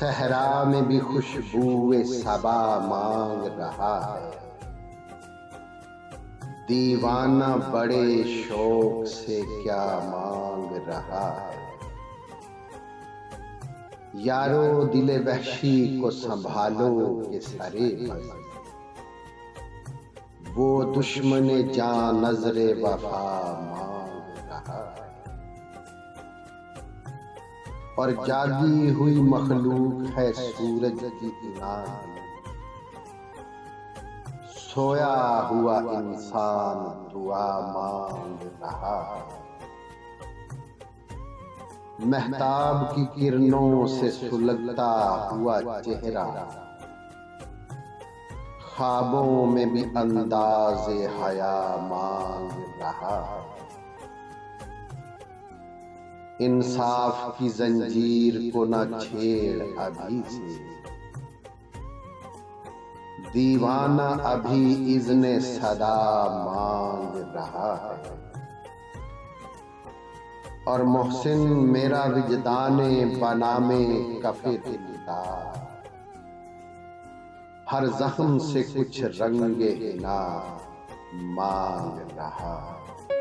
सहरा में भी खुशबूए सबा मांग रहा है। दीवाना बड़े शौक से क्या मांग रहा है। यारो दिले वहशी को संभालो के सरे बस, वो दुश्मने जान नजरे वफा मांग रहा है। और जागी हुई मखलूक है सूरज की इनाम, सोया हुआ इंसान दुआ मांग रहा है। महताब की किरणों से सुलगता हुआ चेहरा, ख्वाबों में भी अंदाज़े हया मांग रहा है। इंसाफ की जंजीर को न छेड़ अभी से, दीवाना अभी इज़्ने सदा मांग रहा है। और मोहसिन मेरा विजदाने बनामे कफे दिलदार, हर जख्म से कुछ रंगे हिना मांग रहा है।